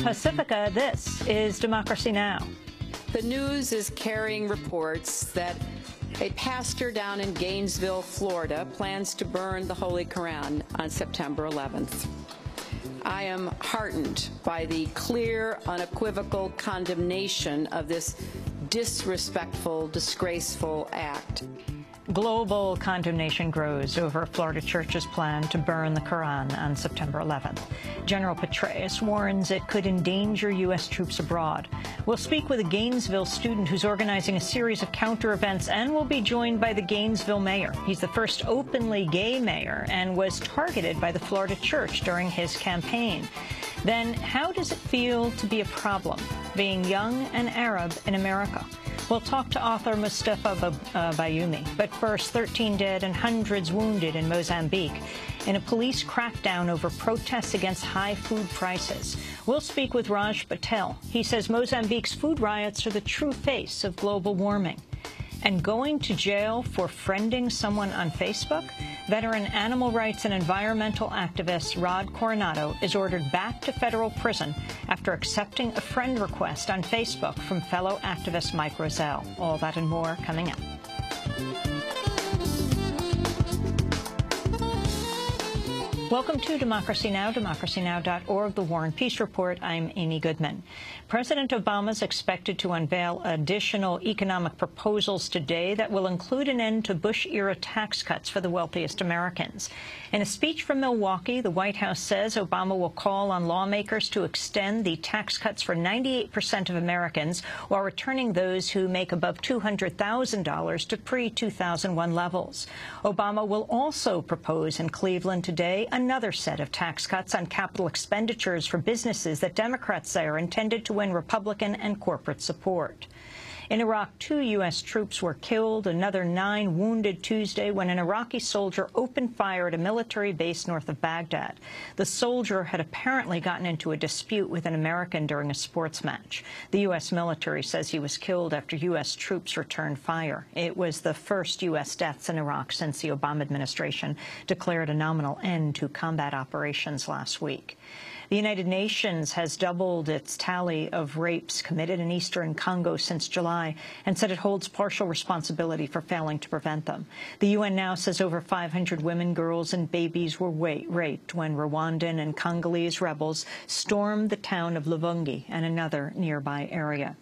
Pacifica, this is Democracy Now! The news is carrying reports that a pastor down in Gainesville, Florida, plans to burn the Holy Quran on September 11th. I am heartened by the clear, unequivocal condemnation of this disrespectful, disgraceful act. Global condemnation grows over a Florida church's plan to burn the Quran on September 11th. General Petraeus warns it could endanger U.S. troops abroad. We'll speak with a Gainesville student who's organizing a series of counter events, and we'll be joined by the Gainesville mayor. He's the first openly gay mayor and was targeted by the Florida church during his campaign. Then, how does it feel to be a problem, being young and Arab in America? We'll talk to author Mustafa Bayoumi. But first, 13 dead and hundreds wounded in Mozambique in a police crackdown over protests against high food prices. We'll speak with Raj Patel. He says Mozambique's food riots are the true face of global warming. And going to jail for friending someone on Facebook? Veteran animal rights and environmental activist Rod Coronado is ordered back to federal prison after accepting a friend request on Facebook from fellow activist Mike Roselle. All that and more coming up. Welcome to Democracy Now!, democracynow.org, The War and Peace Report. I'm Amy Goodman. President Obama is expected to unveil additional economic proposals today that will include an end to Bush-era tax cuts for the wealthiest Americans. In a speech from Milwaukee, the White House says Obama will call on lawmakers to extend the tax cuts for 98% of Americans while returning those who make above $200,000 to pre-2001 levels. Obama will also propose in Cleveland today another set of tax cuts on capital expenditures for businesses that Democrats say are intended to win Republican and corporate support. In Iraq, 2 U.S. troops were killed, another 9 wounded Tuesday when an Iraqi soldier opened fire at a military base north of Baghdad. The soldier had apparently gotten into a dispute with an American during a sports match. The U.S. military says he was killed after U.S. troops returned fire. It was the first U.S. deaths in Iraq since the Obama administration declared a nominal end to combat operations last week. The United Nations has doubled its tally of rapes committed in eastern Congo since July and said it holds partial responsibility for failing to prevent them. The UN now says over 500 women, girls, and babies were raped when Rwandan and Congolese rebels stormed the town of Luvungi and another nearby area.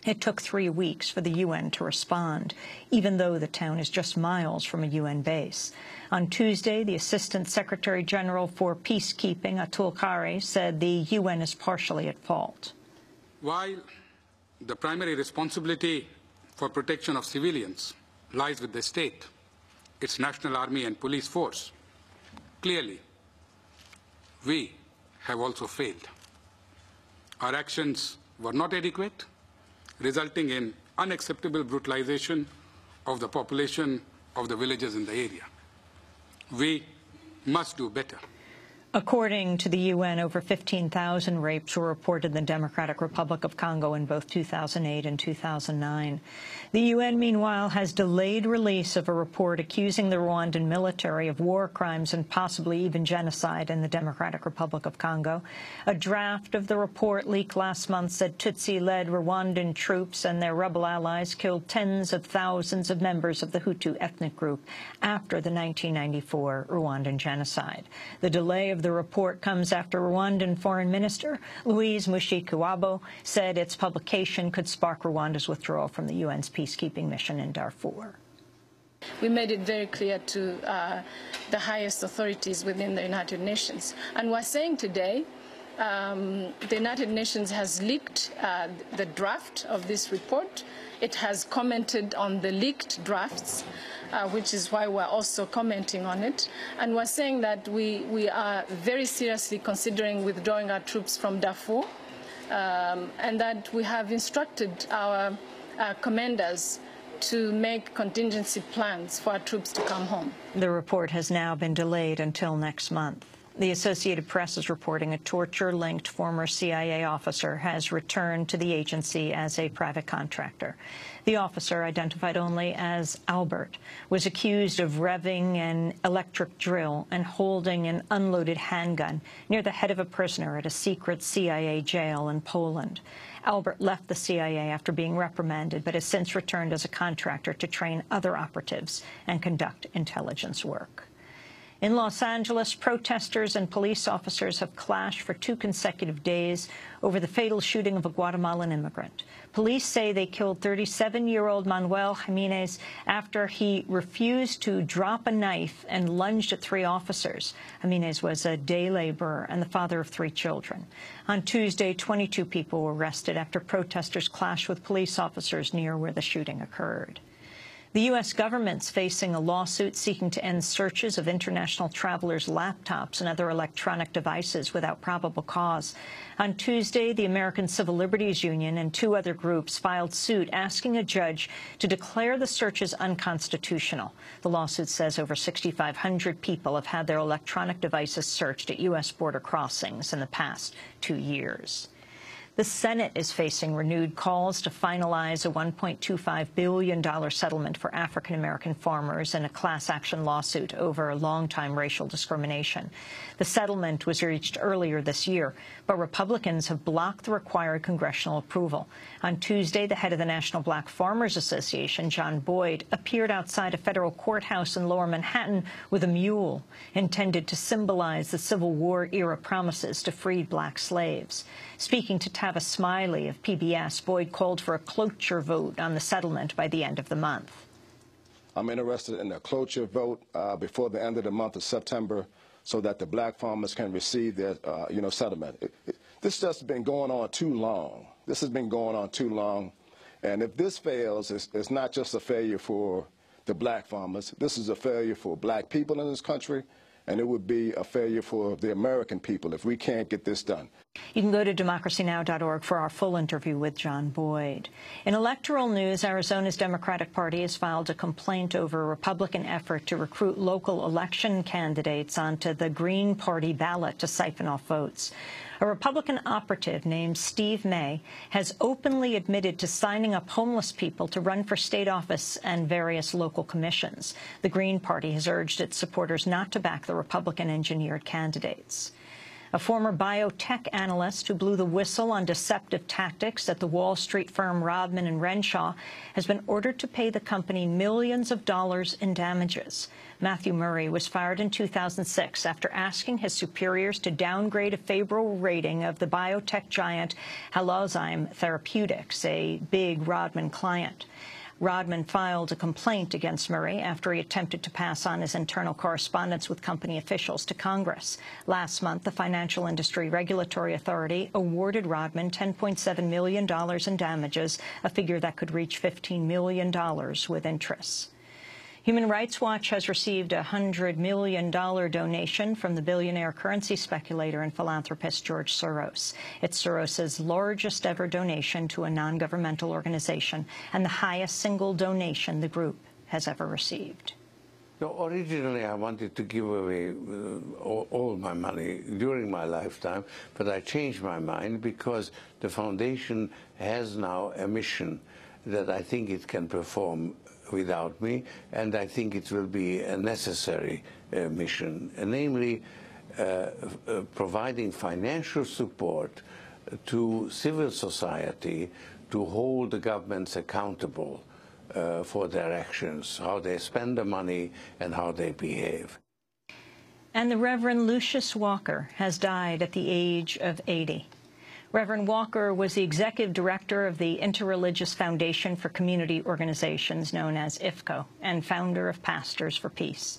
It took 3 weeks for the UN to respond, even though the town is just miles from a UN base. On Tuesday, the Assistant Secretary General for Peacekeeping, Atul Khare, said the UN is partially at fault. While the primary responsibility for protection of civilians lies with the state, its national army and police force, clearly, we have also failed. Our actions were not adequate, resulting in unacceptable brutalization of the population of the villages in the area. We must do better. According to the UN, over 15,000 rapes were reported in the Democratic Republic of Congo in both 2008 and 2009. The UN, meanwhile, has delayed release of a report accusing the Rwandan military of war crimes and possibly even genocide in the Democratic Republic of Congo. A draft of the report leaked last month said Tutsi-led Rwandan troops and their rebel allies killed tens of thousands of members of the Hutu ethnic group after the 1994 Rwandan genocide. The delay of the report comes after Rwandan Foreign Minister Louise Mushikiwabo said its publication could spark Rwanda's withdrawal from the UN's peacekeeping mission in Darfur. We made it very clear to the highest authorities within the United Nations. And we're saying today the United Nations has leaked the draft of this report. It has commented on the leaked drafts, which is why we're also commenting on it. And we're saying that we are very seriously considering withdrawing our troops from Darfur, and that we have instructed our commanders to make contingency plans for our troops to come home. The report has now been delayed until next month. The Associated Press is reporting a torture-linked former CIA officer has returned to the agency as a private contractor. The officer, identified only as Albert, was accused of revving an electric drill and holding an unloaded handgun near the head of a prisoner at a secret CIA jail in Poland. Albert left the CIA after being reprimanded, but has since returned as a contractor to train other operatives and conduct intelligence work. In Los Angeles, protesters and police officers have clashed for 2 consecutive days over the fatal shooting of a Guatemalan immigrant. Police say they killed 37-year-old Manuel Jimenez after he refused to drop a knife and lunged at 3 officers. Jimenez was a day laborer and the father of 3 children. On Tuesday, 22 people were arrested after protesters clashed with police officers near where the shooting occurred. The U.S. government's facing a lawsuit seeking to end searches of international travelers' laptops and other electronic devices without probable cause. On Tuesday, the American Civil Liberties Union and 2 other groups filed suit asking a judge to declare the searches unconstitutional. The lawsuit says over 6,500 people have had their electronic devices searched at U.S. border crossings in the past 2 years. The Senate is facing renewed calls to finalize a $1.25 billion settlement for African-American farmers in a class-action lawsuit over long-time racial discrimination. The settlement was reached earlier this year, but Republicans have blocked the required congressional approval. On Tuesday, the head of the National Black Farmers Association, John Boyd, appeared outside a federal courthouse in Lower Manhattan with a mule intended to symbolize the Civil War-era promises to freed black slaves. Speaking to Tavis Smiley of PBS, Boyd called for a cloture vote on the settlement by the end of the month. I'm interested in a cloture vote before the end of the month of September so that the black farmers can receive their settlement. This just has been going on too long. This has been going on too long. And if this fails, it's not just a failure for the black farmers. This is a failure for black people in this country, and it would be a failure for the American people if we can't get this done. You can go to democracynow.org for our full interview with John Boyd. In electoral news, Arizona's Democratic Party has filed a complaint over a Republican effort to recruit local election candidates onto the Green Party ballot to siphon off votes. A Republican operative named Steve May has openly admitted to signing up homeless people to run for state office and various local commissions. The Green Party has urged its supporters not to back the Republican-engineered candidates. A former biotech analyst who blew the whistle on deceptive tactics at the Wall Street firm Rodman and Renshaw has been ordered to pay the company millions of dollars in damages. Matthew Murray was fired in 2006 after asking his superiors to downgrade a favorable rating of the biotech giant Halozyme Therapeutics, a big Rodman client. Rodman filed a complaint against Murray after he attempted to pass on his internal correspondence with company officials to Congress. Last month, the Financial Industry Regulatory Authority awarded Rodman $10.7 million in damages, a figure that could reach $15 million with interest. Human Rights Watch has received a $100 million donation from the billionaire currency speculator and philanthropist George Soros. It's Soros's largest ever donation to a non-governmental organization and the highest single donation the group has ever received. So originally, I wanted to give away all my money during my lifetime, but I changed my mind because the foundation has now a mission that I think it can perform without me, and I think it will be a necessary mission, namely providing financial support to civil society to hold the governments accountable for their actions, how they spend the money and how they behave. And the Reverend Lucius Walker has died at the age of 80. Reverend Walker was the executive director of the Interreligious Foundation for Community Organizations, known as IFCO, and founder of Pastors for Peace.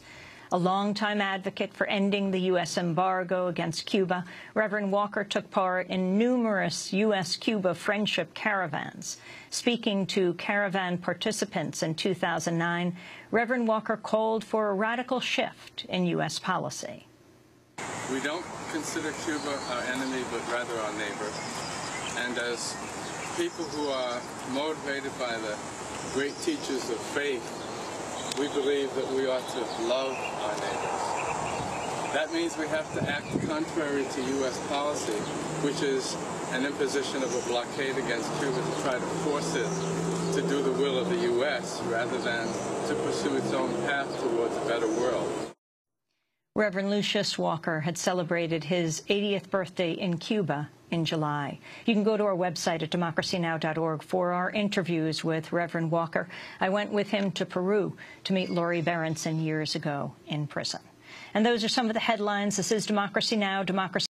A longtime advocate for ending the U.S. embargo against Cuba, Reverend Walker took part in numerous U.S.-Cuba friendship caravans. Speaking to caravan participants in 2009, Reverend Walker called for a radical shift in U.S. policy. We don't consider Cuba our enemy, but rather our neighbor. And as people who are motivated by the great teachers of faith, we believe that we ought to love our neighbors. That means we have to act contrary to U.S. policy, which is an imposition of a blockade against Cuba to try to force it to do the will of the U.S. rather than to pursue its own path towards a better world. Reverend Lucius Walker had celebrated his 80th birthday in Cuba in July. You can go to our website at democracynow.org for our interviews with Reverend Walker. I went with him to Peru to meet Lori Berenson years ago in prison. And those are some of the headlines. This is Democracy Now! Democracy